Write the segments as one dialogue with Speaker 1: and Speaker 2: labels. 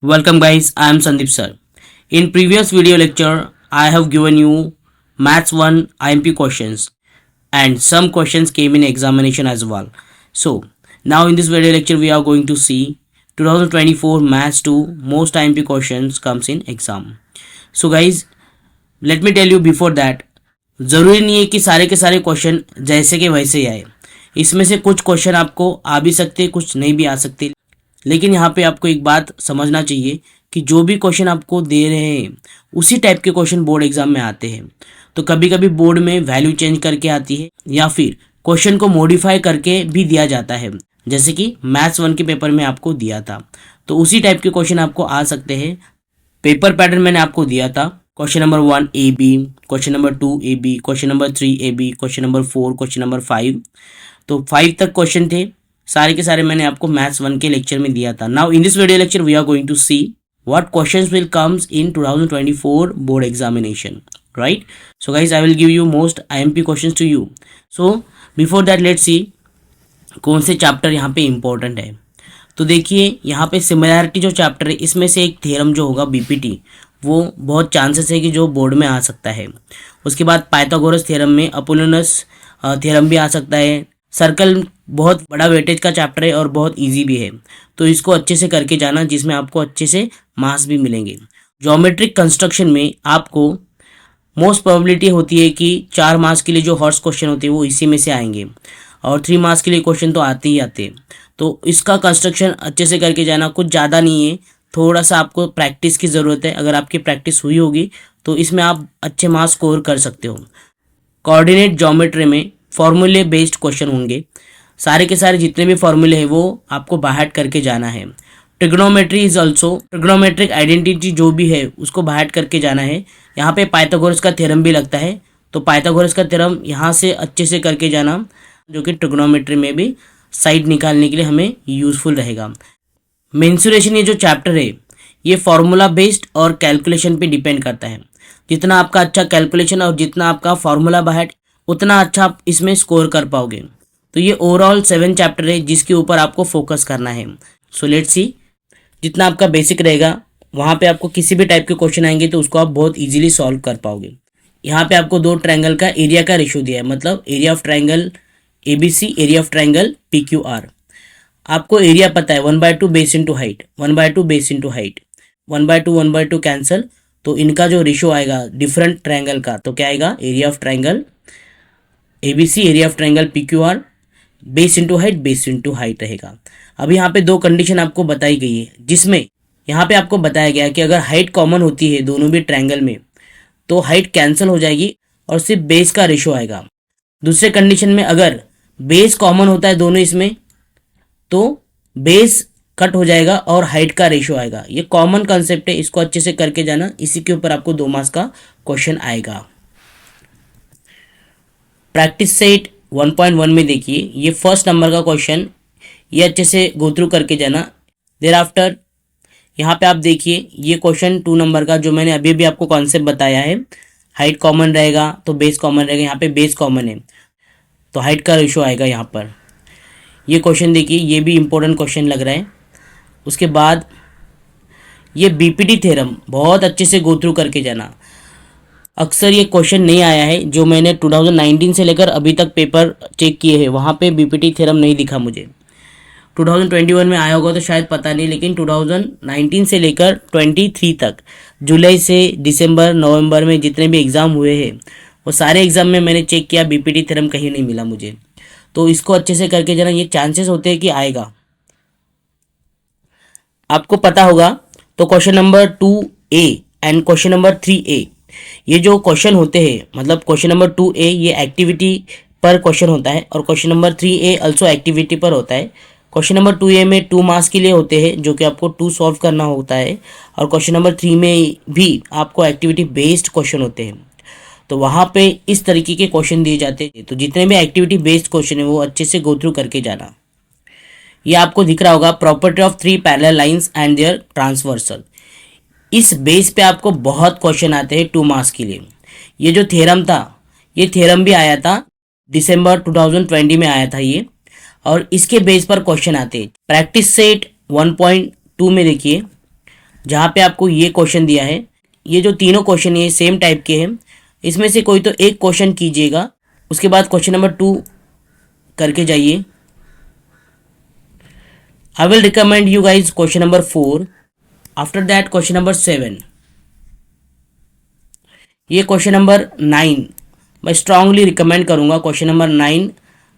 Speaker 1: Welcome guys, I am Sandeep sir. In previous video lecture, I have given you Maths 1 IMP questions and some questions came in examination as well. So, now in this video lecture we are going to see 2024 Maths 2 most IMP questions comes in exam. So guys, let me tell you before that, ज़रूरी नहीं है कि सारे के सारे question जैसे के वैसे ही आए. इसमें से कुछ क्वेश्चन आपको आ भी सकते, कुछ नहीं भी आ सकते. लेकिन यहाँ पे आपको एक बात समझना चाहिए कि जो भी क्वेश्चन आपको दे रहे हैं उसी टाइप के क्वेश्चन बोर्ड एग्जाम में आते हैं. तो कभी कभी बोर्ड में वैल्यू चेंज करके आती है या फिर क्वेश्चन को मॉडिफाई करके भी दिया जाता है, जैसे कि मैथ्स 1 के पेपर में आपको दिया था. तो उसी टाइप के क्वेश्चन आपको आ सकते हैं. पेपर पैटर्न मैंने आपको दिया था. Question number 1 A B, question number 2 A B, question number 3 A B, question number 4, question number 5. तो 5 तक क्वेश्चन थे. सारे के सारे मैंने आपको मैथ्स 1 के लेक्चर में दिया था. Now in this video lecture we are going to see what questions will comes in 2024 board examination, right? So guys, I will give you most IMP questions to you. So before that let's see कौन से chapter यहाँ पे important है. तो देखिए यहाँ पे similarity जो चैप्टर है इसमें से एक थ्योरम जो होगा बीपीटी, वो बहुत चांसेस है कि जो बोर्ड में आ सकता है. उसके बाद पाइथागोरस थ्योरम में अपोलोनस थ्योरम भी आ सकता है. सर्कल बहुत बड़ा वेटेज का चैप्टर है और बहुत इजी भी है, तो इसको अच्छे से करके जाना जिसमें आपको अच्छे से मार्क्स भी मिलेंगे. ज्योमेट्रिक कंस्ट्रक्शन में आपको मोस्ट प्रोबेबिलिटी होती है कि 4 मार्क्स के लिए जो हॉर्स क्वेश्चन होते हैं वो इसी में से आएंगे और 3 मार्क्स के लिए क्वेश्चन तो आते ही आते हैं. तो इसका कंस्ट्रक्शन अच्छे से करके जाना. कुछ ज़्यादा नहीं है, थोड़ा सा आपको प्रैक्टिस की ज़रूरत है. अगर आपकी प्रैक्टिस हुई होगी तो इसमें आप अच्छे मार्क्स स्कोर कर सकते हो. कोऑर्डिनेट ज्योमेट्री में फॉर्मूले बेस्ड क्वेश्चन होंगे. सारे के सारे जितने भी फॉर्मूले हैं वो आपको बाहर करके जाना है. Trigonometry is also, trigonometric identity जो भी है उसको बाहर करके जाना है. यहाँ पे पाइथागोरस का थ्योरम भी लगता है, तो पाइथागोरस का थ्योरम यहाँ से अच्छे से करके जाना, जो कि ट्रिग्नोमेट्री में भी साइड निकालने के लिए हमें यूजफुल रहेगा. मेंसुरेशन ये जो चैप्टर है ये फॉर्मूला बेस्ड और कैलकुलेशन पे डिपेंड करता है. जितना आपका अच्छा कैलकुलेशन और जितना आपका फॉर्मूला बाहर, उतना अच्छा आप इसमें स्कोर कर पाओगे. तो ये ओवरऑल 7 चैप्टर है जिसके ऊपर आपको फोकस करना है. सो लेट्स सी, जितना आपका बेसिक रहेगा वहाँ पे आपको किसी भी टाइप के क्वेश्चन आएंगे तो उसको आप बहुत इजीली सॉल्व कर पाओगे. यहाँ पे आपको 2 ट्रायंगल का एरिया का रेशियो दिया है, मतलब area of triangle ABC, area of triangle PQR. आपको एरिया पता है 1/2 base into height, 1/2 base into height, 1/2 cancel. तो इनका जो रेशियो आएगा डिफरेंट ट्रायंगल का, तो क्या आएगा, area of triangle ABC, area of triangle PQR, base into height रहेगा. अब यहाँ पे 2 कंडीशन आपको बताई गई है, जिसमें यहाँ पे आपको बताया गया है कि अगर हाइट कॉमन होती है दोनों भी ट्रायंगल में तो हाइट कैंसिल हो जाएगी और सिर्फ बेस का रेशियो आएगा. दूसरे कंडीशन में अगर बेस कॉमन होता है दोनों इसमें तो बेस कट हो जाएगा और हाइट का रेशियो आएगा. ये कॉमन कंसेप्ट है, इसको अच्छे से करके जाना. इसी के ऊपर आपको 2 मार्क्स का क्वेश्चन आएगा. प्रैक्टिस सेट 1.1 में देखिए ये फर्स्ट नंबर का क्वेश्चन, ये अच्छे से गो थ्रू करके जाना. देर आफ्टर यहाँ पे आप देखिए ये क्वेश्चन 2 नंबर का जो मैंने अभी भी आपको कॉन्सेप्ट बताया है. हाइट कॉमन रहेगा तो बेस कॉमन रहेगा. यहाँ पे बेस कॉमन है तो हाइट का रेशियो आएगा यहाँ पर. ये क्वेश्चन देखिए, ये भी इम्पोर्टेंट क्वेश्चन लग रहा है. उसके बाद ये बीपीटी थ्योरम बहुत अच्छे से गो थ्रू करके जाना. अक्सर ये क्वेश्चन नहीं आया है, जो मैंने 2019 से लेकर अभी तक पेपर चेक किए हैं वहाँ पे बीपीटी थ्योरम नहीं दिखा मुझे. 2021 में आया होगा तो शायद पता नहीं, लेकिन 2019 से लेकर 23 तक जुलाई से दिसंबर नवंबर में जितने भी एग्ज़ाम हुए हैं वो सारे एग्ज़ाम में मैंने चेक किया, बीपीटी थ्योरम कहीं नहीं मिला मुझे. तो इसको अच्छे से करके जाना, ये चांसेस होते हैं कि आएगा. आपको पता होगा तो question number 2A and question number 3A, ये जो क्वेश्चन होते हैं, मतलब क्वेश्चन नंबर 2A ये एक्टिविटी पर क्वेश्चन होता है और question number 3A also activity पर होता है. क्वेश्चन नंबर 2A में 2 मार्क्स के लिए होते हैं जो कि आपको 2 सॉल्व करना होता है, और क्वेश्चन नंबर 3 में भी आपको एक्टिविटी बेस्ड क्वेश्चन होते हैं. तो वहाँ पे इस तरीके के क्वेश्चन दिए जाते हैं. तो जितने भी एक्टिविटी बेस्ड क्वेश्चन है वो अच्छे से गो थ्रू करके जाना. ये आपको दिख रहा होगा property of 3 parallel lines and their transversal. इस बेस पे आपको बहुत क्वेश्चन आते हैं 2 मार्क्स के लिए. ये जो थ्योरम था ये थ्योरम भी आया था दिसंबर 2020 में आया था ये, और इसके बेस पर क्वेश्चन आते हैं. प्रैक्टिस सेट 1.2 में देखिए जहाँ पे आपको ये क्वेश्चन दिया है, ये जो तीनों क्वेश्चन ये सेम टाइप के हैं, इसमें से कोई तो एक क्वेश्चन कीजिएगा, उसके बाद क्वेश्चन नंबर 2 करके जाइए। I will recommend you guys question number 4, after that question number 7, ये क्वेश्चन नंबर 9 मैं स्ट्रांगली रिकमेंड करूंगा। क्वेश्चन नंबर 9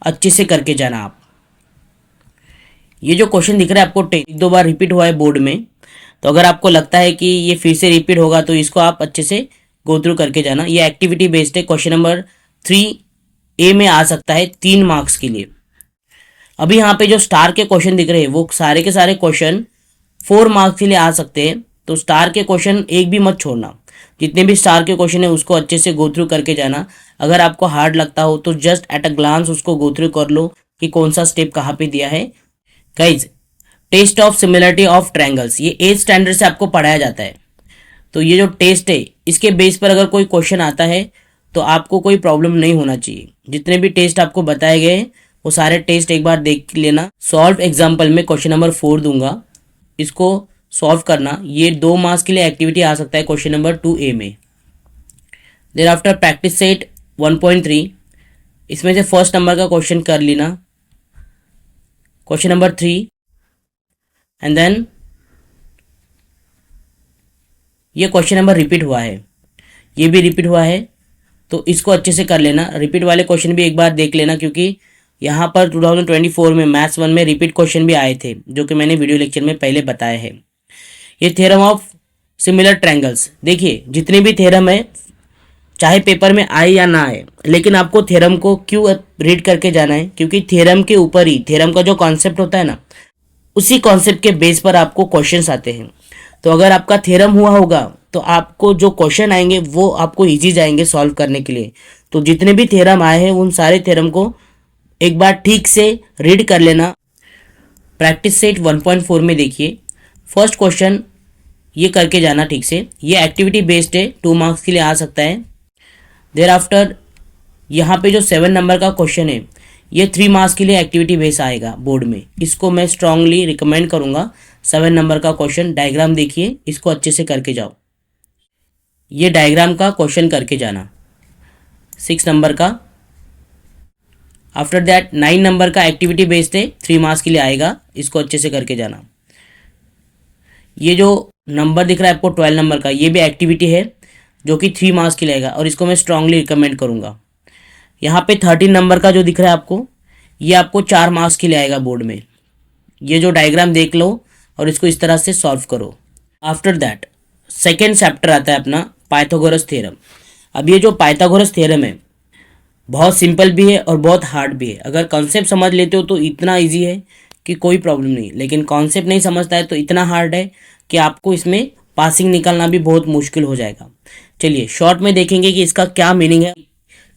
Speaker 1: अच्छे से करके जाना आप। ये जो क्वेश्चन दिख रहा है आपको एक दो बार रिपीट हुआ है बोर्ड में, तो अगर आपको लगता है कि ये फिर से रिपीट होगा तो इसको आप अच्छे से गो थ्रू करके जाना। ये एक्टिविटी बेस्ड है, क्वेश्चन नंबर 3A में आ सकता है 3 मार्क्स के लिए। अभी यहाँ पे जो स्टार के क्वेश्चन दिख रहे हैं वो सारे के सारे क्वेश्चन 4 मार्क्स के लिए आ सकते हैं, तो स्टार के क्वेश्चन एक भी मत छोड़ना। जितने भी स्टार के क्वेश्चन है उसको अच्छे से गो थ्रू करके जाना। अगर आपको हार्ड लगता हो तो जस्ट एट अ ग्लांस उसको गो थ्रू कर लो कि कौन सा स्टेप कहाँ पे दिया है। Guys, test of similarity of triangles ये 8th स्टैंडर्ड से आपको पढ़ाया जाता है। तो ये जो टेस्ट है इसके बेस पर अगर कोई क्वेश्चन आता है तो आपको कोई प्रॉब्लम नहीं होना चाहिए। जितने भी टेस्ट आपको बताए गए वो सारे टेस्ट एक बार देख लेना। सॉल्व एग्जाम्पल में क्वेश्चन नंबर 4 दूंगा, इसको सॉल्व करना। ये 2 मार्क्स के लिए एक्टिविटी आ सकता है क्वेश्चन नंबर 2A में। देन आफ्टर प्रैक्टिस सेट 1.3, इसमें से फर्स्ट नंबर का क्वेश्चन कर लेना, क्वेश्चन नंबर 3, एंड देन ये क्वेश्चन नंबर रिपीट हुआ है, ये भी रिपीट हुआ है, तो इसको अच्छे से कर लेना। रिपीट वाले क्वेश्चन भी एक बार देख लेना, क्योंकि यहाँ पर 2024 में मैथ्स 1 में रिपीट क्वेश्चन भी आए थे, जो कि मैंने वीडियो लेक्चर में पहले बताए हैं। ये थ्योरम ऑफ सिमिलर ट्रायंगल्स, देखिए जितने भी थ्योरम है चाहे पेपर में आए या ना आए, लेकिन आपको थ्योरम को क्यों रीड करके जाना है, क्योंकि थ्योरम के ऊपर ही थ्योरम का जो कॉन्सेप्ट होता है ना, उसी कॉन्सेप्ट के बेस पर आपको क्वेश्चंस आते हैं। तो अगर आपका थ्योरम हुआ होगा तो आपको जो क्वेश्चन आएंगे वो आपको इजी जाएंगे सॉल्व करने के लिए। तो जितने भी थ्योरम आए हैं उन सारे थ्योरम को एक बार ठीक से रीड कर लेना। प्रैक्टिस सेट 1.4 में देखिए फर्स्ट क्वेश्चन ये करके जाना ठीक से। ये एक्टिविटी बेस्ड है, 2 मार्क्स के लिए आ सकता है। देयर आफ्टर यहाँ पे जो 7 नंबर का क्वेश्चन है ये 3 मार्क्स के लिए एक्टिविटी बेस आएगा बोर्ड में। इसको मैं स्ट्रांगली रिकमेंड करूँगा। 7 नंबर का क्वेश्चन डायग्राम देखिए, इसको अच्छे से करके जाओ। ये डायग्राम का क्वेश्चन करके जाना 6 नंबर का। आफ्टर दैट 9 नंबर का एक्टिविटी बेस्ड है, 3 मार्क्स के लिए आएगा, इसको अच्छे से करके जाना। ये जो नंबर दिख रहा है आपको 12 नंबर का, ये भी एक्टिविटी है जो कि 3 मार्क्स के लिए आएगा, और इसको मैं स्ट्रांगली रिकमेंड करूँगा। यहाँ पे 13 नंबर का जो दिख रहा है आपको, ये आपको 4 मार्क्स के लिए आएगा बोर्ड में। ये जो डायग्राम देख लो और इसको इस तरह से सॉल्व करो। आफ्टर दैट सेकेंड चैप्टर आता है अपना पाइथागोरस थ्योरम। अब ये जो पाइथागोरस थ्योरम है बहुत सिंपल भी है और बहुत हार्ड भी है। अगर कॉन्सेप्ट समझ लेते हो तो इतना इजी है कि कोई प्रॉब्लम नहीं, लेकिन कॉन्सेप्ट नहीं समझता है तो इतना हार्ड है कि आपको इसमें पासिंग निकालना भी बहुत मुश्किल हो जाएगा। चलिए शॉर्ट में देखेंगे कि इसका क्या मीनिंग है,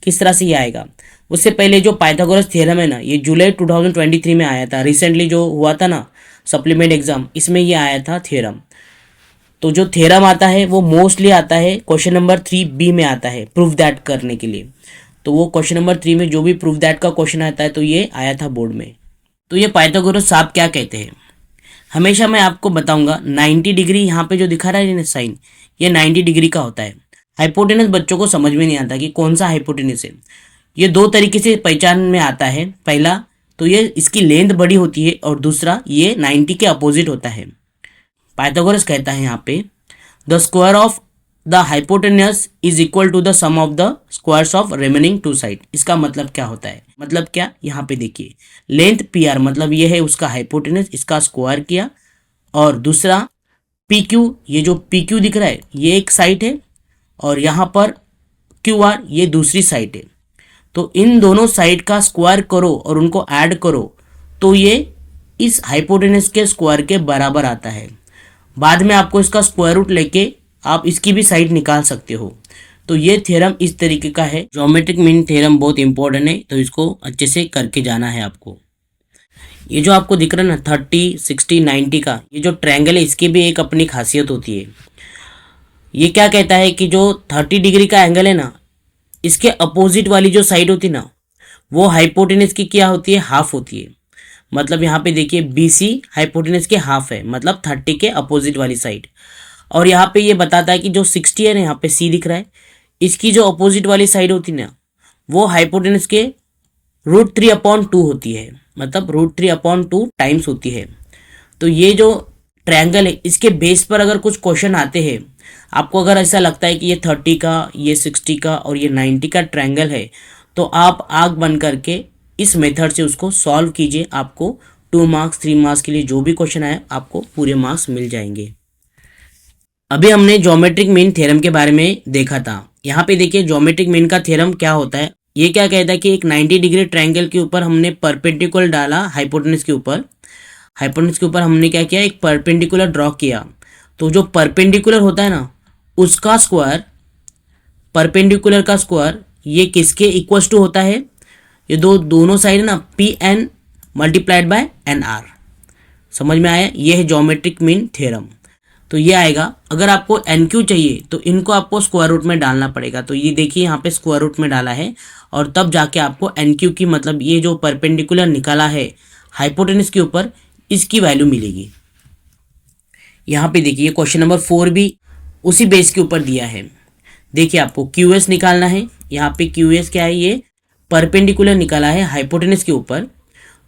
Speaker 1: किस तरह से ये आएगा। उससे पहले जो पाइथागोरस थ्योरम है ना, ये जुलाई 2023 में आया था। रिसेंटली जो हुआ था ना सप्लीमेंट एग्जाम, इसमें ये आया था थ्योरम। तो जो थ्योरम आता है वो मोस्टली आता है क्वेश्चन नंबर 3B में आता है प्रूफ दैट करने के लिए। तो वो क्वेश्चन नंबर 3 में जो भी प्रूफ दैट का क्वेश्चन आता है तो ये आया था बोर्ड में। तो ये पाइथागोरस साहब क्या कहते हैं, हमेशा मैं आपको बताऊंगा 90 डिग्री यहाँ पे जो दिखा रहा है साइन, ये 90 डिग्री का होता है। हाइपोटेनस बच्चों को समझ में नहीं आता कि कौन सा हाइपोटेनस है। ये 2 तरीके से पहचान में आता है। पहला तो ये इसकी लेंथ बड़ी होती है, और दूसरा ये 90 के अपोजिट होता है। पाइथागोरस कहता है यहाँ पे the square of the hypotenuse is equal to the sum of the squares of remaining 2 side. इसका मतलब क्या होता है, मतलब क्या, यहाँ पे देखिए लेंथ PR मतलब ये है उसका हाइपोटेनस, इसका स्क्वायर किया, और दूसरा PQ, ये जो PQ दिख रहा है ये एक साइड है, और यहाँ पर QR ये दूसरी साइड है। तो इन दोनों साइड का स्क्वायर करो और उनको ऐड करो तो ये इस हाइपोटेनस के स्क्वायर के बराबर आता है। बाद में आपको इसका स्क्वायर रूट लेके आप इसकी भी साइड निकाल सकते हो। तो ये थ्योरम इस तरीके का है। ज्योमेट्रिक मीन थ्योरम बहुत इंपॉर्टेंट है, तो इसको अच्छे से करके जाना है आपको। ये जो आपको दिख रहा है ना 30, 60, 90 का ये जो ट्रायंगल है, इसकी भी एक अपनी खासियत होती है। ये क्या कहता है कि जो 30 डिग्री का एंगल है ना, इसके अपोजिट वाली जो साइड होती है ना, वो हाइपोटेनस की क्या होती है, हाफ होती है। मतलब यहाँ पे देखिए BC हाइपोटेनस के हाफ है, मतलब 30 के अपोजिट वाली साइड। और यहाँ पे ये बताता है कि जो 60 है ना, यहाँ पे सी दिख रहा है, इसकी जो अपोजिट वाली साइड होती है ना, वो हाइपोटेनस के √3/2 होती है, मतलब √3/2 टाइम्स होती है। तो ये जो ट्रायंगल है, इसके बेस पर अगर कुछ क्वेश्चन आते हैं, आपको अगर ऐसा लगता है कि ये 30 का, ये 60 का और ये 90 का ट्रायंगल है, तो आप आंख बंद करके इस मेथड से उसको सॉल्व कीजिए। आपको 2 मार्क्स 3 मार्क्स के लिए जो भी क्वेश्चन आए, आपको पूरे मार्क्स मिल जाएंगे। अभी हमने ज्योमेट्रिक मीन थ्योरम के बारे में देखा था। यहाँ पे देखिए ज्योमेट्रिक मीन का थ्योरम क्या होता है। ये क्या कहता है कि एक 90 डिग्री ट्रायंगल के ऊपर हमने परपेंडिकुलर डाला हाइपोटेनस के ऊपर। हाइपोटेनस के ऊपर हमने क्या किया, एक परपेंडिकुलर ड्रॉ किया। तो जो परपेंडिकुलर होता है ना, उसका स्क्वायर, परपेंडिकुलर का स्क्वायर ये किसके इक्वल्स टू होता है, ये दोनों साइड है ना, PN मल्टीप्लाइड बाय NR। समझ में आया? ये है ज्योमेट्रिक मीन थ्योरम। तो ये आएगा। अगर आपको NQ चाहिए तो इनको आपको स्क्वायर रूट में डालना पड़ेगा। तो ये देखिए यहाँ पे स्क्वायर रूट में डाला है, और तब जाके आपको NQ की, मतलब ये जो परपेंडिकुलर निकाला है हाइपोटेनस के ऊपर, इसकी वैल्यू मिलेगी। यहाँ पे देखिए क्वेश्चन नंबर 4 भी उसी बेस के ऊपर दिया है। देखिए आपको QS निकालना है। यहाँ पे QS क्या है, ये परपेंडिकुलर निकाला है हाइपोटेनस के ऊपर।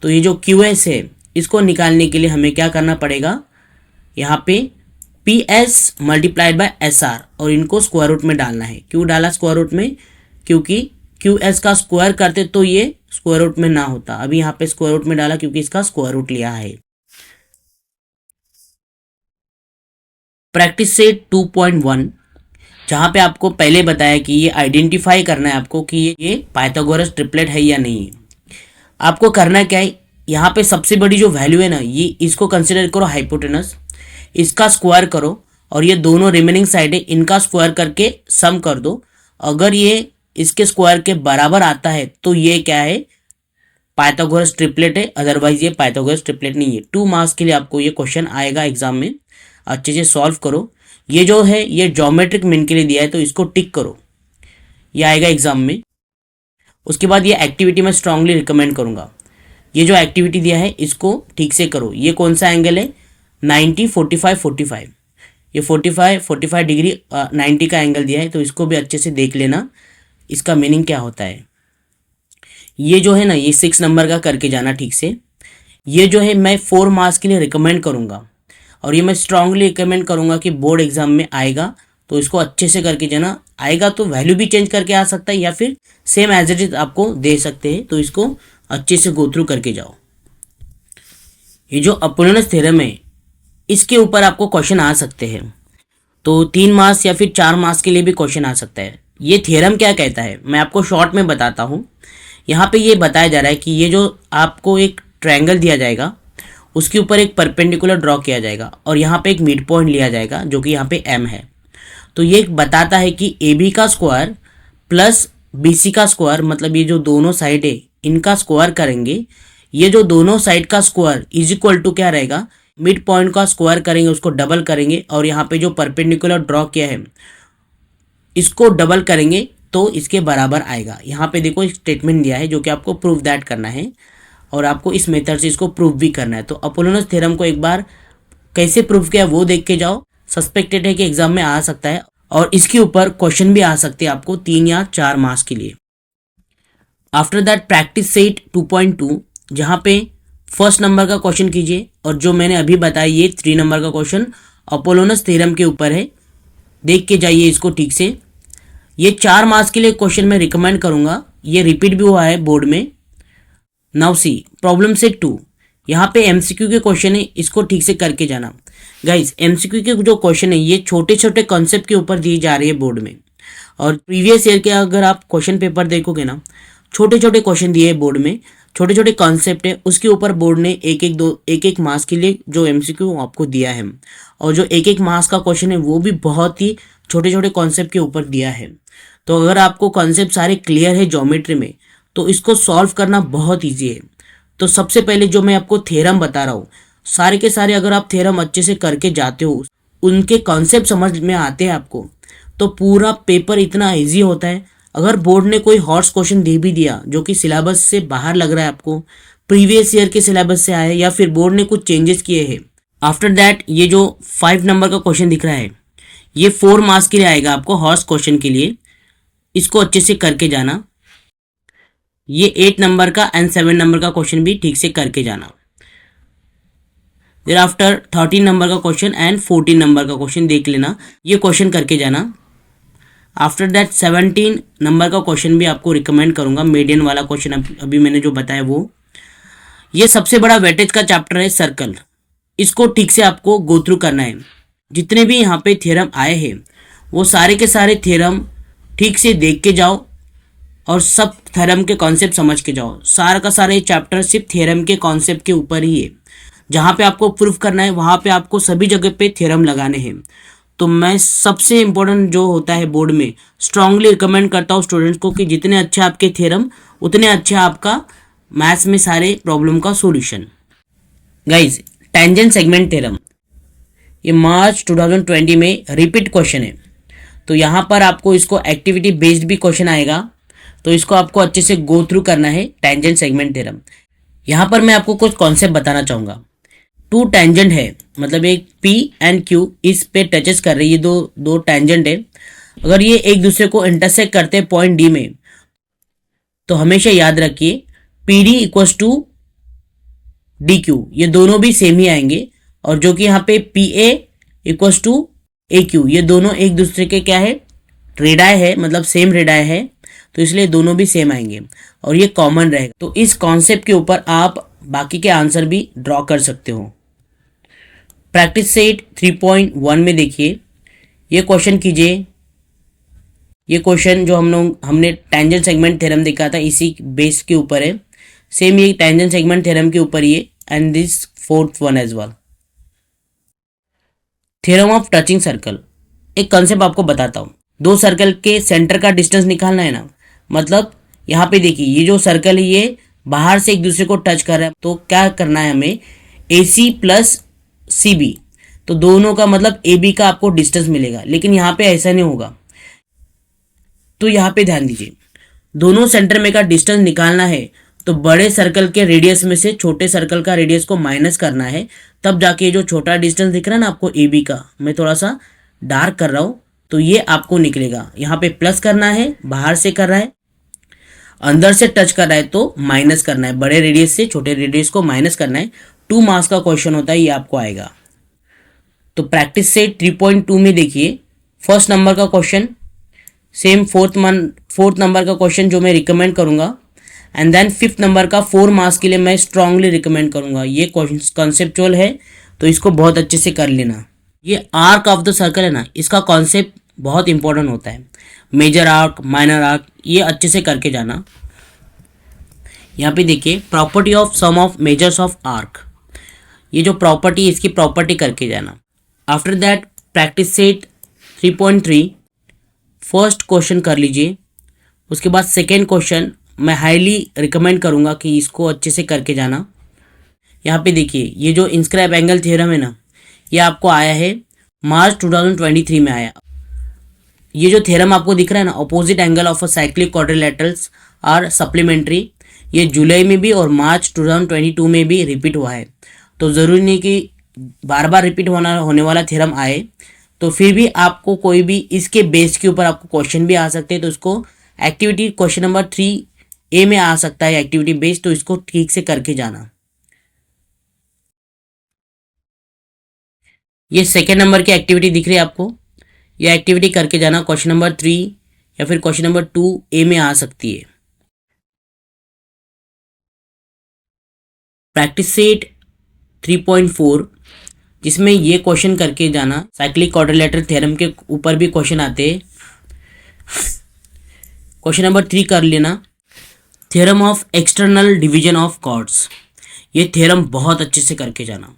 Speaker 1: तो ये जो QS है, इसको निकालने के लिए हमें क्या करना पड़ेगा, यहाँ पे PS मल्टीप्लाइड बाय SR, और इनको स्क्वायर रूट में डालना है। क्यों डाला स्क्वायर रूट में, क्योंकि QS का स्क्वायर करते तो ये स्क्वायर रूट में ना होता। अभी यहाँ पे स्क्वायर रूट में डाला क्योंकि इसका स्क्वायर रूट लिया है। प्रैक्टिस सेट 2.1, जहाँ पे आपको पहले बताया कि ये आइडेंटिफाई करना है आपको कि ये पाइथागोरस ट्रिपलेट है या नहीं है। आपको करना क्या है, यहाँ पे सबसे बड़ी जो वैल्यू है ना, ये इसको कंसिडर करो हाइपोटेनस, इसका स्क्वायर करो, और ये दोनों रिमेनिंग साइड है इनका स्क्वायर करके सम कर दो। अगर ये इसके स्क्वायर के बराबर आता है तो ये क्या है, पाइथागोरस ट्रिपलेट है, अदरवाइज ये पाइथागोरस ट्रिपलेट नहीं है। 2 मार्क्स के लिए आपको ये क्वेश्चन आएगा एग्जाम में, अच्छे से सॉल्व करो। ये जो है ये ज्योमेट्रिक मीन के लिए दिया है, तो इसको टिक करो, ये आएगा एग्जाम में। उसके बाद ये एक्टिविटी मैं स्ट्रांगली रिकमेंड करूँगा। ये जो एक्टिविटी दिया है इसको ठीक से करो। ये कौन सा एंगल है, 90 45 45, ये 45 डिग्री 90 का एंगल दिया है, तो इसको भी अच्छे से देख लेना, इसका मीनिंग क्या होता है। ये जो है ना, ये 6 नंबर का करके जाना ठीक से। ये जो है मैं 4 मार्क्स के लिए रिकमेंड करूँगा, और ये मैं स्ट्रांगली रिकमेंड करूँगा कि बोर्ड एग्जाम में आएगा तो इसको अच्छे से करके जाना। आएगा तो वैल्यू भी चेंज करके आ सकता है, या फिर सेम एज इट इज आपको दे सकते हैं, तो इसको अच्छे से गो थ्रू करके जाओ। ये जो अपोलोनस थ्योरम है, इसके ऊपर आपको क्वेश्चन आ सकते हैं, तो 3 मार्क्स या फिर 4 मार्क्स के लिए भी क्वेश्चन आ सकता है। ये थ्योरम क्या कहता है मैं आपको शॉर्ट में बताता हूँ। यहाँ पे ये बताया जा रहा है कि ये जो आपको एक ट्रायंगल दिया जाएगा, उसके ऊपर एक परपेंडिकुलर ड्रॉ किया जाएगा, और यहाँ पे एक मिड पॉइंट लिया जाएगा जो कि यहाँ पे M है। तो ये बताता है कि AB का स्क्वायर प्लस BC का स्क्वायर, मतलब ये जो दोनों साइड है इनका स्क्वायर करेंगे, ये जो दोनों साइड का स्क्वायर इज इक्वल टू क्या रहेगा, मिड पॉइंट का स्क्वायर करेंगे, उसको डबल करेंगे, और यहाँ पे जो परपेंडिकुलर ड्रॉ किया है इसको डबल करेंगे तो इसके बराबर आएगा। यहाँ पे देखो एक स्टेटमेंट दिया है जो कि आपको प्रूव दैट करना है, और आपको इस मेथड से इसको प्रूव भी करना है। तो अपोलोनस थ्योरम को एक बार कैसे प्रूव किया वो देख के जाओ। सस्पेक्टेड है कि एग्जाम में आ सकता है, और इसके ऊपर क्वेश्चन भी आ सकते हैं आपको 3 या 4 मार्क्स के लिए। आफ्टर दैट प्रैक्टिस सेट 2.2, जहाँ पे फर्स्ट नंबर का क्वेश्चन कीजिए, और जो मैंने अभी बताया ये 3 नंबर का क्वेश्चन अपोलोनस थ्योरम के ऊपर है, देख के जाइए इसको ठीक से। ये 4 मार्क्स के लिए क्वेश्चन मैं रिकमेंड करूँगा, ये रिपीट भी हुआ है बोर्ड में। नाउ सी प्रॉब्लम सेट 2, यहाँ पे MCQ के क्वेश्चन है, इसको ठीक से करके जाना। गाइज MCQ के जो क्वेश्चन है ये छोटे छोटे कॉन्सेप्ट के ऊपर दी जा रही है बोर्ड में, और प्रीवियस ईयर के अगर आप क्वेश्चन पेपर देखोगे ना, छोटे छोटे क्वेश्चन दिए है बोर्ड में, छोटे छोटे कॉन्सेप्ट है, उसके ऊपर बोर्ड ने एक एक मार्क्स के लिए जो MCQ आपको दिया है, और जो एक मार्क्स का क्वेश्चन है वो भी बहुत ही छोटे छोटे कॉन्सेप्ट के ऊपर दिया है। तो अगर आपको कॉन्सेप्ट सारे क्लियर है ज्योमेट्री में, तो इसको सॉल्व करना बहुत ईजी है। तो सबसे पहले जो मैं आपको थ्योरम बता रहा हूँ, सारे के सारे अगर आप थ्योरम अच्छे से करके जाते हो, उनके कॉन्सेप्ट समझ में आते हैं आपको, तो पूरा पेपर इतना इजी होता है। अगर बोर्ड ने कोई हॉर्स क्वेश्चन दे भी दिया जो कि सिलेबस से बाहर लग रहा है, आपको प्रीवियस ईयर के सिलेबस से आया है, या फिर बोर्ड ने कुछ चेंजेस किए हैं, आफ्टर दैट ये जो 5 नंबर का क्वेश्चन दिख रहा है, ये 4 मार्क्स के लिए आएगा आपको, हॉर्स क्वेश्चन के लिए। इसको अच्छे से करके जाना। ये 8 नंबर का एंड 7 नंबर का क्वेश्चन भी ठीक से करके जाना। देर आफ्टर 13 नंबर का क्वेश्चन एंड 14 नंबर का क्वेश्चन देख लेना, ये क्वेश्चन करके जाना। आफ्टर दैट 17 नंबर का क्वेश्चन भी आपको रिकमेंड करूंगा, मीडियन वाला क्वेश्चन अभी मैंने जो बताया वो। ये सबसे बड़ा वेटेज का चैप्टर है सर्कल, इसको ठीक से आपको गो थ्रू करना है। जितने भी यहाँ पे थ्योरम आए हैं वो सारे के सारे थ्योरम ठीक से देख के जाओ और सब थ्योरम के कॉन्सेप्ट समझ के जाओ। सारा का सारा ये चैप्टर सिर्फ थ्योरम के कॉन्सेप्ट के ऊपर ही है। जहाँ पे आपको प्रूफ करना है वहाँ पे आपको सभी जगह पे थ्योरम लगाने हैं। तो मैं सबसे इम्पोर्टेंट जो होता है बोर्ड में स्ट्रांगली रिकमेंड करता हूँ स्टूडेंट्स को कि जितने अच्छे आपके थ्योरम उतने अच्छे आपका मैथ्स में सारे प्रॉब्लम का solution. Guys, tangent segment theorem ये मार्च 2020 में रिपीट क्वेश्चन है। तो यहाँ पर आपको इसको एक्टिविटी बेस्ड भी क्वेश्चन आएगा, तो इसको आपको अच्छे से गो थ्रू करना है टेंजेंट सेगमेंट थ्योरम। यहाँ पर मैं आपको कुछ कॉन्सेप्ट बताना चाहूँगा। 2 टेंजेंट है, मतलब एक P एंड Q इस पे टचेस कर रही है, दो टेंजेंट है। अगर ये एक दूसरे को इंटरसेक्ट करते हैं पॉइंट D में, तो हमेशा याद रखिए PD इक्वल्स टू DQ, ये दोनों भी सेम ही आएंगे। और जो कि यहाँ पे PA इक्वल्स टू AQ, ये दोनों एक दूसरे के क्या है, रेडाई है, मतलब सेम रेडाई है, तो इसलिए दोनों भी सेम आएंगे और ये कॉमन रहेगा। तो इस कॉन्सेप्ट के ऊपर आप बाकी के आंसर भी ड्रॉ कर सकते हो। प्रैक्टिस सेट 3.1 में देखिए, ये क्वेश्चन कीजिए। ये क्वेश्चन जो हमने टेंजेंट सेगमेंट थ्योरम देखा था इसी बेस के ऊपर है। सेम ये टेंजेंट सेगमेंट थ्योरम के ऊपर ये, and this 4th one as well. Theorem of touching circle, एक कंसेप्ट आपको बताता हूँ। 2 सर्कल के सेंटर का डिस्टेंस निकालना है ना, मतलब यहाँ पे देखिए ये जो सर्कल है ये बाहर से एक दूसरे को टच कर रहा है, तो क्या करना है हमें, AC प्लस CB, तो दोनों का मतलब AB का आपको डिस्टेंस मिलेगा। लेकिन यहाँ पे ऐसा नहीं होगा, तो यहाँ पे ध्यान दीजिए, दोनों सेंटर में का डिस्टेंस निकालना है तो बड़े सर्कल के रेडियस में से छोटे सर्कल का रेडियस को माइनस करना है, तब जाके जो छोटा डिस्टेंस दिख रहा है ना आपको AB का, मैं थोड़ा सा डार्क कर रहा हूँ, तो ये आपको निकलेगा। यहाँ पे प्लस करना है, बाहर से कर रहा है, अंदर से टच कर रहा है तो माइनस करना है, बड़े रेडियस से छोटे रेडियस को माइनस करना है। 2 मार्क्स का क्वेश्चन होता है, ये आपको आएगा। तो प्रैक्टिस से 3.2 में देखिए, फर्स्ट नंबर का क्वेश्चन, सेम फोर्थ नंबर का क्वेश्चन जो मैं रिकमेंड करूंगा, एंड देन 5th नंबर का 4 मार्क्स के लिए मैं स्ट्रांगली रिकमेंड करूंगा। ये कॉन्सेप्चुअल है तो इसको बहुत अच्छे से कर लेना। ये आर्क ऑफ द सर्कल है ना, इसका कॉन्सेप्ट बहुत इंपॉर्टेंट होता है। मेजर आर्क, माइनर आर्क, ये अच्छे से करके जाना। यहाँ पे देखिए property of sum of measures of arc, ये जो प्रॉपर्टी, इसकी प्रॉपर्टी करके जाना। After that practice set 3.3 first question कर लीजिए। उसके बाद सेकेंड क्वेश्चन मैं हाईली रिकमेंड करूँगा कि इसको अच्छे से करके जाना। यहाँ पे देखिए ये जो इंस्क्राइब एंगल थ्योरम है ना, ये आपको आया है मार्च 2023 में आया। ये जो थ्योरम आपको दिख रहा है ना, opposite angle of a cyclic quadrilaterals are supplementary, ये जुलाई में भी और मार्च 2022 में भी रिपीट हुआ है। तो ज़रूरी नहीं कि बार बार रिपीट होने वाला थ्योरम आए, तो फिर भी आपको कोई भी इसके बेस के ऊपर आपको क्वेश्चन भी आ सकते हैं। तो इसको एक्टिविटी क्वेश्चन नंबर 3A में आ सकता है एक्टिविटी बेस, तो इसको ठीक से करके जाना। ये सेकेंड नंबर की एक्टिविटी दिख रही है आपको, ये एक्टिविटी करके जाना। क्वेश्चन नंबर 3 या फिर क्वेश्चन नंबर 2A में आ सकती है। प्रैक्टिस सेट 3.4 जिसमें ये क्वेश्चन करके जाना। साइक्लिक क्वाड्रिलेटरल थ्योरम के ऊपर भी क्वेश्चन आते हैं। क्वेश्चन नंबर 3 कर लेना, theorem of external division of chords, ये थ्योरम बहुत अच्छे से करके जाना।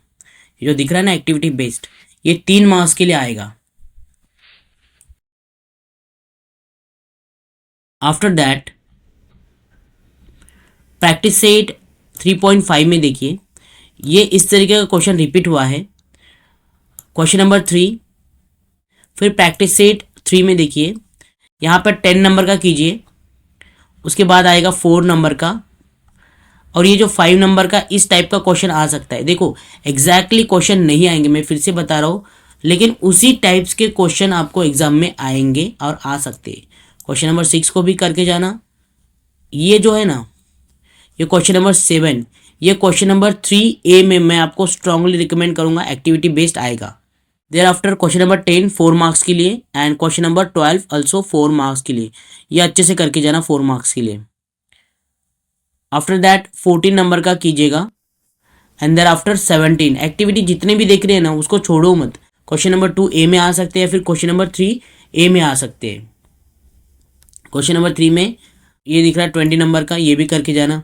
Speaker 1: ये जो दिख रहा है ना एक्टिविटी बेस्ड, ये 3 मार्क्स के लिए आएगा। आफ्टर दैट प्रैक्टिस सेट 3.5 में देखिए, ये इस तरीके का क्वेश्चन रिपीट हुआ है। क्वेश्चन नंबर 3, फिर प्रैक्टिस सेट 3 में देखिए, यहाँ पर 10 नंबर का कीजिए, उसके बाद आएगा 4 नंबर का, और ये जो 5 नंबर का इस टाइप का क्वेश्चन आ सकता है। देखो एग्जैक्टली क्वेश्चन नहीं आएंगे, मैं फिर से बता रहा हूँ, लेकिन उसी टाइप्स के क्वेश्चन आपको एग्जाम में आएंगे और आ सकते हैं। क्वेश्चन नंबर 6 को भी करके जाना। ये जो है ना, ये क्वेश्चन नंबर 7, ये क्वेश्चन नंबर 3A में मैं आपको स्ट्रांगली रिकमेंड करूंगा, एक्टिविटी बेस्ड आएगा। Thereafter question number 10 4 marks के लिए and question number 12 also 4 marks के लिए। ये अच्छे से करके जाना 4 मार्क्स के लिए। आफ्टर दैट 14 नंबर का कीजिएगा एंड देयर आफ्टर 17 एक्टिविटी जितने भी देख रहे हैं ना उसको छोड़ो मत। क्वेश्चन नंबर 2A में आ सकते हैं, फिर क्वेश्चन नंबर 3A में आ सकते हैं। क्वेश्चन नंबर 3 में ये दिख रहा है 20 नंबर का, ये भी करके जाना।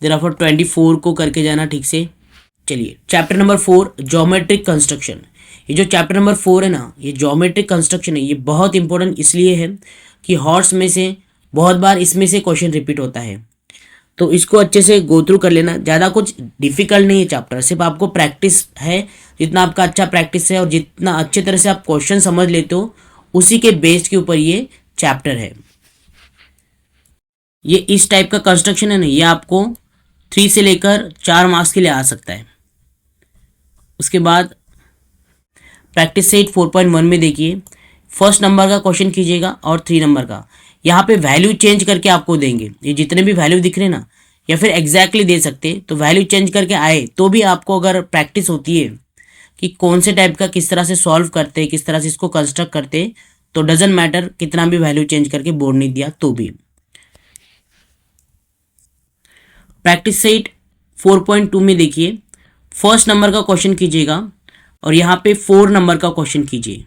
Speaker 1: देयर आफ्टर 24 को करके जाना ठीक से। चलिए चैप्टर नंबर 4 ज्योमेट्रिक कंस्ट्रक्शन। ये जो चैप्टर नंबर 4 है ना, ये ज्योमेट्रिक कंस्ट्रक्शन है, ये बहुत इंपॉर्टेंट इसलिए है कि हॉर्स में से बहुत बार इसमें से क्वेश्चन रिपीट होता है, तो इसको अच्छे से गो थ्रू कर लेना। ज़्यादा कुछ डिफिकल्ट नहीं है चैप्टर, सिर्फ आपको प्रैक्टिस है। जितना आपका अच्छा प्रैक्टिस है और जितना अच्छे तरह से आप क्वेश्चन समझ लेते हो उसी के बेस्ड के ऊपर ये चैप्टर है। ये इस टाइप का कंस्ट्रक्शन है ना, ये आपको 3 से लेकर 4 मार्क्स के लिए आ सकता है। उसके बाद प्रैक्टिस सेट 4.1 में देखिए, फर्स्ट नंबर का क्वेश्चन कीजिएगा और 3 नंबर का। यहाँ पे वैल्यू चेंज करके आपको देंगे, ये जितने भी वैल्यू दिख रहे हैं ना, या फिर एग्जैक्टली दे सकते, तो वैल्यू चेंज करके आए तो भी आपको अगर प्रैक्टिस होती है कि कौन से टाइप का किस तरह से सॉल्व करते, किस तरह से इसको कंस्ट्रक्ट करते, तो डजेंट मैटर कितना भी वैल्यू चेंज करके बोर्ड नहीं दिया तो भी। प्रैक्टिस सेट 4.2 में देखिए, फर्स्ट नंबर का क्वेश्चन कीजिएगा और यहाँ पे 4 नंबर का क्वेश्चन कीजिए।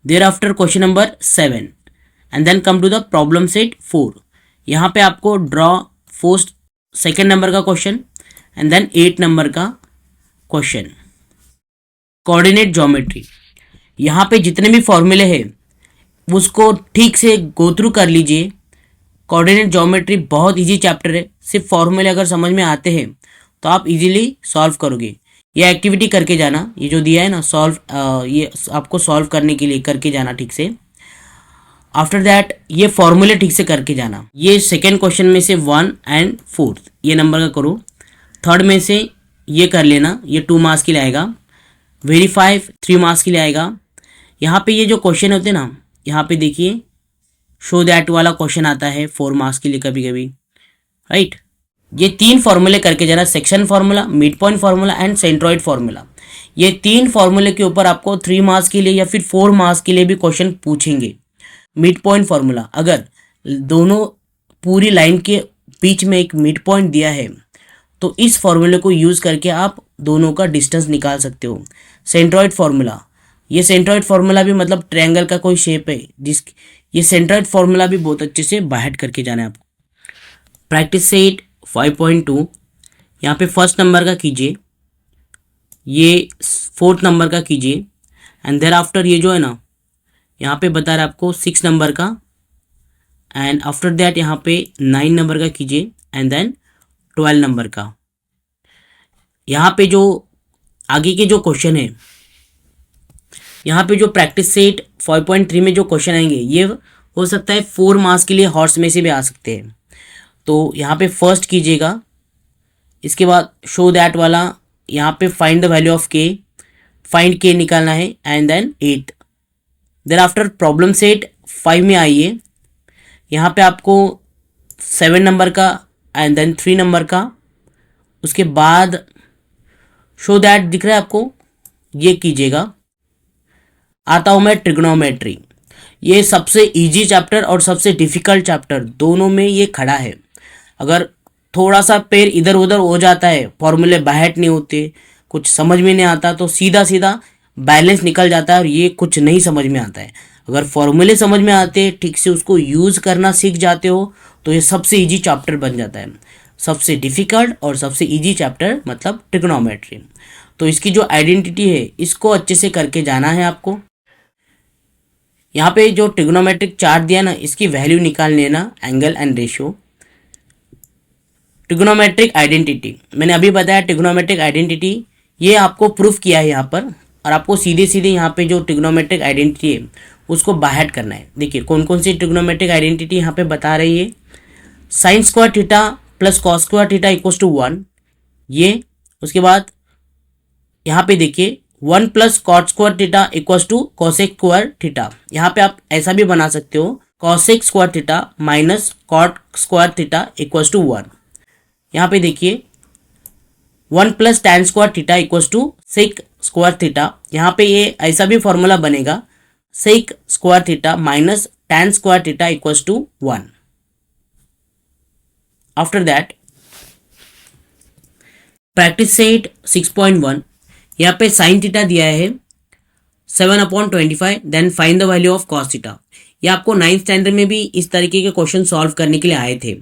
Speaker 1: Thereafter question number 7 and then come to the problem set 4। यहाँ पे आपको ड्रॉ फर्स्ट सेकेंड नंबर का क्वेश्चन एंड देन 8 नंबर का क्वेश्चन। कोऑर्डिनेट ज्योमेट्री, यहाँ पे जितने भी फॉर्मूले हैं उसको ठीक से गो थ्रू कर लीजिए। कोऑर्डिनेट ज्योमेट्री बहुत इजी चैप्टर है, सिर्फ फॉर्मूले अगर समझ में आते हैं तो आप इजीली सॉल्व करोगे। ये एक्टिविटी करके जाना, ये जो दिया है ना सॉल्व, ये आपको सॉल्व करने के लिए करके जाना ठीक से। आफ्टर दैट ये फॉर्मूले ठीक से करके जाना। ये सेकेंड क्वेश्चन में से 1 एंड 4 ये नंबर का करो। थर्ड में से ये कर लेना, ये 2 मार्क्स के लिए आएगा। वेरीफाई 3 मार्क्स के लिए आएगा। यहाँ पे ये जो क्वेश्चन होते हैं ना, यहाँ पे देखिए शो दैट वाला क्वेश्चन आता है 4 मार्क्स के लिए कभी कभी, राइट। ये 3 फॉर्मूले करके जाना, section formula, mid point formula and centroid formula. ये 3 फॉर्मूले के ऊपर आपको 3 मार्क्स के लिए या फिर 4 मार्क्स के लिए भी क्वेश्चन पूछेंगे। मिड पॉइंट फार्मूला, अगर दोनों पूरी लाइन के बीच में एक मिड पॉइंट दिया है तो इस फॉर्मूले को यूज़ करके आप दोनों का डिस्टेंस निकाल सकते हो। सेंट्रॉइड फार्मूला, ये सेंट्रॉइड फार्मूला भी मतलब ट्रायंगल का कोई शेप है ये सेंट्रॉइड फार्मूला भी बहुत अच्छे से बाहर करके जाना है आपको। प्रैक्टिस सेट 5.2, यहाँ पे फर्स्ट नंबर का कीजिए, ये 4th नंबर का कीजिए एंड देयर आफ्टर ये जो है ना, यहाँ पे बता रहा है आपको 6 नंबर का एंड आफ्टर दैट यहाँ पे 9 नंबर का कीजिए एंड देन 12 नंबर का। यहाँ पे जो आगे के जो क्वेश्चन है, यहाँ पे जो प्रैक्टिस सेट 5.3 में जो क्वेश्चन आएंगे ये हो सकता है 4 मार्क्स के लिए हॉर्स में से भी आ सकते हैं। तो यहाँ पे फर्स्ट कीजिएगा, इसके बाद शो दैट वाला, यहाँ पे find the value of K, find K निकालना है and then 8। Then after problem set 5 में आइए, यहाँ पे आपको 7 नंबर का एंड देन 3 नंबर का। उसके बाद शो दैट दिख रहा है आपको, ये कीजिएगा। आता हूँ मैं ट्रिग्नोमेट्री, ये सबसे इजी चैप्टर और सबसे डिफिकल्ट चैप्टर दोनों में ये खड़ा है। अगर थोड़ा सा पैर इधर उधर हो जाता है, फॉर्मूले बाहर नहीं होते, कुछ समझ में नहीं आता, तो सीधा सीधा बैलेंस निकल जाता है और ये कुछ नहीं समझ में आता है। अगर फॉर्मूले समझ में आते, ठीक से उसको यूज़ करना सीख जाते हो, तो ये सबसे इजी चैप्टर बन जाता है। सबसे डिफिकल्ट और सबसे इजी चैप्टर मतलब ट्रिग्नोमेट्री। तो इसकी जो आइडेंटिटी है इसको अच्छे से करके जाना है आपको। यहाँ पे जो ट्रिग्नोमेट्रिक चार्ट दिया ना, इसकी वैल्यू निकाल लेना, angle and ratio. Trigonometric identity मैंने अभी बताया, ट्रिग्नोमेट्रिक आइडेंटिटी ये आपको प्रूफ किया है यहाँ पर, और आपको सीधे सीधे यहाँ पे जो ट्रिग्नोमेट्रिक आइडेंटिटी है उसको बाहर करना है। देखिए कौन कौन सी ट्रिग्नोमेट्रिक आइडेंटिटी यहाँ पे बता रही है। Sine square theta plus cos square theta equals to 1, ये। उसके बाद यहाँ पे देखिए 1 plus cot square theta equals to cosec square theta. यहाँ पे आप ऐसा भी बना सकते हो, cosec square theta minus cot square theta equals to 1। यहाँ पे देखिए 1 plus tan square theta equals to sec square theta. यहाँ पे ये ऐसा भी फॉर्मूला बनेगा, sec square theta minus tan square theta equals to 1। After that practice set 6.1, यहाँ पे साइन थीटा दिया है 7/25, then find the value of cos theta. ये आपको 9th स्टैंडर्ड में भी इस तरीके के क्वेश्चन सॉल्व करने के लिए आए थे।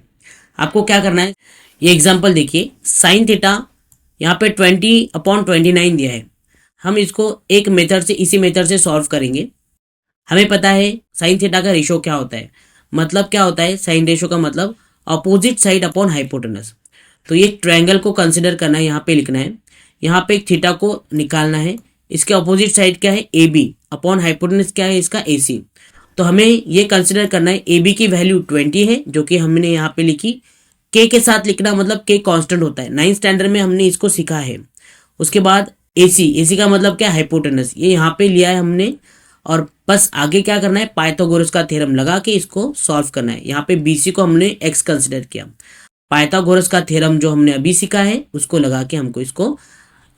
Speaker 1: आपको क्या करना है, ये एग्जांपल देखिए, साइन थीटा यहाँ पे 20/29 दिया है। हम इसको एक मेथड से, इसी मेथड से सॉल्व करेंगे। हमें पता है साइन थीटा का रेशो क्या होता है, मतलब क्या होता है साइन रेशो का मतलब अपोजिट साइड अपॉन हाइपोटेनस। तो ये ट्रायंगल को कंसिडर करना है, यहाँ पे लिखना है, यहाँ पे एक थीटा को निकालना है, इसके अपोजिट साइड क्या है ए बी, अपॉन हाइपोटेनस क्या है इसका ए सी। तो हमें ये कंसिडर करना है ए बी की वैल्यू 20 है, जो कि हमने यहाँ पे लिखी। के साथ लिखना मतलब के कांस्टेंट होता है, 9th स्टैंडर्ड में हमने इसको सीखा है। उसके बाद ए सी का मतलब क्या है हाइपोटेनस, ये यहाँ पे लिया है हमने। और बस आगे क्या करना है, पाइथागोरस का थ्योरम लगा के इसको सॉल्व करना है। यहाँ पे बी सी को हमने एक्स कंसिडर किया, पाइथागोरस का थ्योरम जो हमने अभी सीखा है उसको लगा के हमको इसको,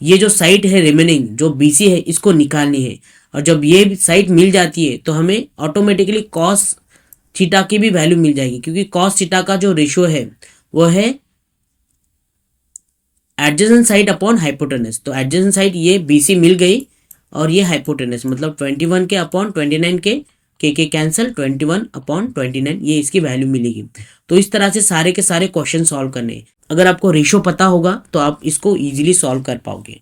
Speaker 1: ये जो साइड है रिमेनिंग जो बीसी है इसको निकालनी है। और जब ये साइड मिल जाती है तो हमें ऑटोमेटिकली कॉस थीटा की भी वैल्यू मिल जाएगी, क्योंकि कॉस थीटा का जो रेशियो है वो है एडजेसेंट साइड अपॉन हाइपोटेनस। तो एडजेसेंट साइड ये बीसी मिल गई और ये हाइपोटेनस मतलब 21 के अपॉन 29 के कैंसिल, 21/29 ये इसकी वैल्यू मिलेगी। तो इस तरह से सारे के सारे क्वेश्चन सॉल्व करने। अगर आपको रेशो पता होगा तो आप इसको इजीली सॉल्व कर पाओगे।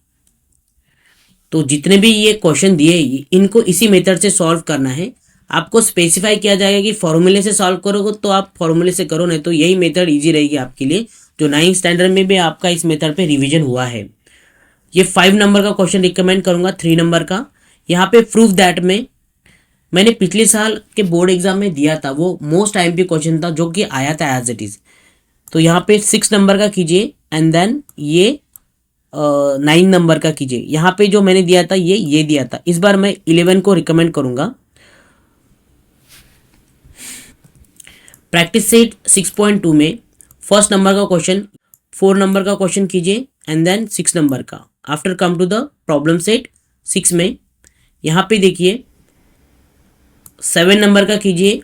Speaker 1: तो जितने भी ये क्वेश्चन दिए इनको इसी मेथड से सॉल्व करना है। आपको स्पेसिफाई किया जाएगा कि फॉर्मूले से सॉल्व करोगे तो आप फॉर्मूले से करो, नहीं तो यही मेथड इजी रहेगी आपके लिए, जो 9th स्टैंडर्ड में भी आपका इस मेथड पे रिवीजन हुआ है। ये 5 नंबर का क्वेश्चन रिकमेंड करूंगा, 3 नंबर का। यहाँ पे प्रूफ दैट में मैंने पिछले साल के बोर्ड एग्जाम में दिया था, वो मोस्ट आईएमपी क्वेश्चन था जो कि आया था एज इट इज। तो यहाँ पे 6 नंबर का कीजिए एंड देन ये 9 नंबर का कीजिए। यहाँ पे जो मैंने दिया था ये दिया था। इस बार मैं 11 को रिकमेंड करूंगा। प्रैक्टिस सेट 6.2 में फर्स्ट नंबर का क्वेश्चन, 4 नंबर का क्वेश्चन कीजिए एंड देन 6 नंबर का। After come to the problem set 6 में यहाँ पे देखिए 7 नंबर का कीजिए,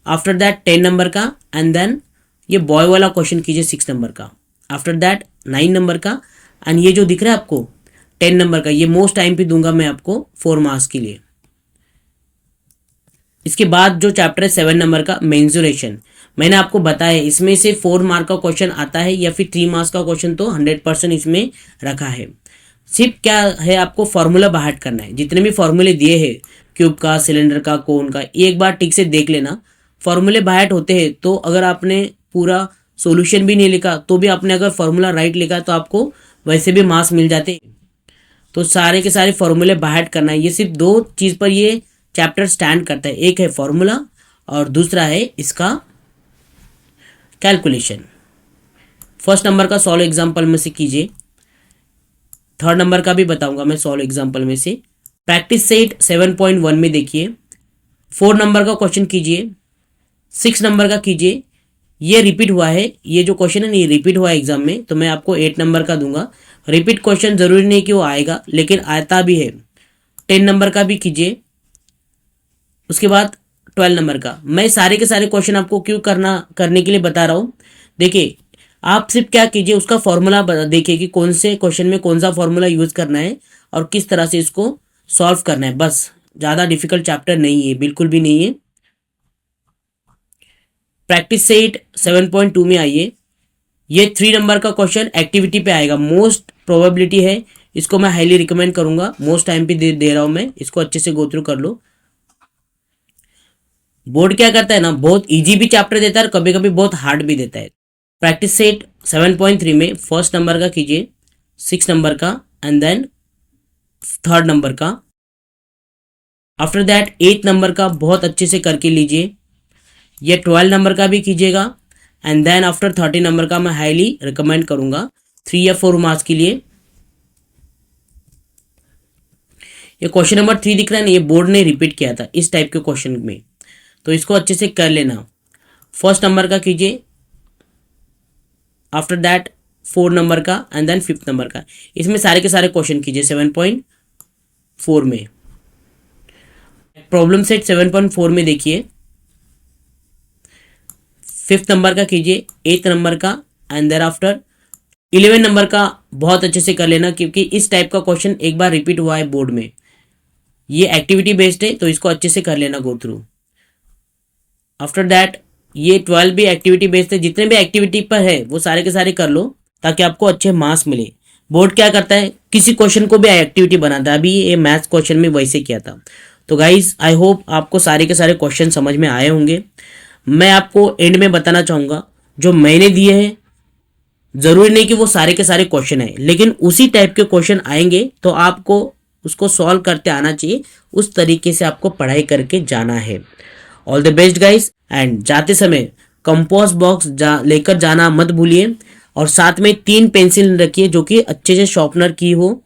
Speaker 1: आफ्टर दैट 10 नंबर का एंड देन ये बॉय वाला क्वेश्चन कीजिए 6 नंबर का। आफ्टर दैट 9 नंबर का एंड ये जो दिख रहा है आपको 10 नंबर का, ये मोस्ट टाइम पे दूंगा मैं आपको 4 मार्क्स के लिए। इसके बाद जो चैप्टर है 7 नंबर का मेंसुरेशन, मैंने आपको बताया इसमें से 4 मार्क का क्वेश्चन आता है या फिर 3 मार्क्स का क्वेश्चन, तो 100% इसमें रखा है। सिर्फ क्या है, आपको फॉर्मूला बाहर करना है। जितने भी फॉर्मूले दिए हैं क्यूब का, सिलेंडर का, कोन का, एक बार ठीक से देख लेना। फॉर्मूले बाहर होते हैं तो अगर आपने पूरा सॉल्यूशन भी नहीं लिखा तो भी आपने अगर फॉर्मूला राइट लिखा तो आपको वैसे भी मार्क्स मिल जाते। तो सारे के सारे फॉर्मूले बाहर करना है। ये सिर्फ 2 चीज़ पर ये चैप्टर स्टैंड करता है, एक है फॉर्मूला और दूसरा है इसका कैलकुलेशन। फर्स्ट नंबर का सॉल्व एग्जाम्पल में से कीजिए, 3rd नंबर का भी बताऊंगा मैं सॉल्व एग्जाम्पल में से। प्रैक्टिस सेट 7.1 में देखिए 4 नंबर का क्वेश्चन कीजिए, 6 नंबर का कीजिए। ये रिपीट हुआ है, ये जो क्वेश्चन है नहीं रिपीट हुआ है एग्जाम में, तो मैं आपको 8 नंबर का दूंगा। रिपीट क्वेश्चन जरूरी नहीं कि वो आएगा, लेकिन आता भी है। 10 नंबर का भी कीजिए, उसके बाद 12 नंबर का। मैं सारे के सारे क्वेश्चन आपको क्यों करने के लिए बता रहा हूँ। देखिए आप सिर्फ क्या कीजिए, उसका फॉर्मूला देखिए कि कौन से क्वेश्चन में कौन सा फॉर्मूला यूज करना है और किस तरह से इसको सॉल्व करना है। बस ज़्यादा डिफिकल्ट चैप्टर नहीं है, बिल्कुल भी नहीं है। प्रैक्टिस सेट 7.2 में आइए, ये 3 नंबर का क्वेश्चन एक्टिविटी पे आएगा, मोस्ट प्रोबेबिलिटी है। इसको मैं हाईली रिकमेंड करूंगा, मोस्ट टाइम पे दे रहा हूं मैं, इसको अच्छे से गो थ्रू कर लो। बोर्ड क्या करता है ना, बहुत इजी भी चैप्टर देता है और कभी कभी बहुत हार्ड भी देता है। प्रैक्टिस सेट 7.3 में फर्स्ट नंबर का कीजिए, 6 नंबर का एंड देन 3rd नंबर का। आफ्टर दैट 8 नंबर का बहुत अच्छे से करके लीजिए। ये 12 नंबर का भी कीजिएगा एंड देन आफ्टर 30 नंबर का मैं हाईली रिकमेंड करूंगा 3 या 4 मार्क्स के लिए। ये क्वेश्चन नंबर 3 दिख रहा है ना, ये बोर्ड ने रिपीट किया था इस टाइप के क्वेश्चन में, तो इसको अच्छे से कर लेना। फर्स्ट नंबर का कीजिए, आफ्टर दैट 4 नंबर का एंड देन 5th नंबर का। इसमें सारे के सारे क्वेश्चन कीजिए 7.4 में। प्रॉब्लम सेट 7.4 में देखिए, 5th नंबर का कीजिए, 8th नंबर का एंड देयर आफ्टर 11 नंबर का बहुत अच्छे से कर लेना, क्योंकि इस टाइप का क्वेश्चन एक बार रिपीट हुआ है बोर्ड में। ये एक्टिविटी बेस्ड है तो इसको अच्छे से कर लेना गो थ्रू। आफ्टर दैट ये 12 भी एक्टिविटी बेस्ड है, जितने भी एक्टिविटी पर है वो सारे के सारे कर लो ताकि आपको अच्छे मार्क्स मिले। बोर्ड क्या करता है, किसी क्वेश्चन को भी एक्टिविटी बनाता है, अभी ये मैथ्स क्वेश्चन में वैसे किया था। तो गाइज आई होप आपको सारे के सारे क्वेश्चन समझ में आए होंगे। मैं आपको एंड में बताना चाहूँगा जो मैंने दिए हैं, ज़रूरी नहीं कि वो सारे के सारे क्वेश्चन है, लेकिन उसी टाइप के क्वेश्चन आएंगे तो आपको उसको सॉल्व करते आना चाहिए, उस तरीके से आपको पढ़ाई करके जाना है। All the best guys, and जाते समय कंपोज बॉक्स लेकर जाना मत भूलिए, और साथ में 3 पेंसिल रखिए जो कि अच्छे से शार्पनर की हो,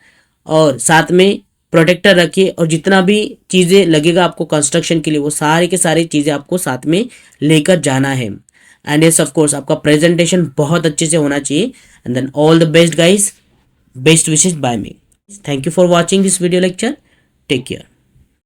Speaker 1: और साथ में प्रोटेक्टर रखिए, और जितना भी चीज़ें लगेगा आपको कंस्ट्रक्शन के लिए वो सारे के सारे चीज़ें आपको साथ में लेकर जाना है। एंड यस ऑफ कोर्स आपका प्रेजेंटेशन बहुत अच्छे से होना चाहिए। And then all the best guys, best wishes by me. Thank you for watching this video lecture, take care.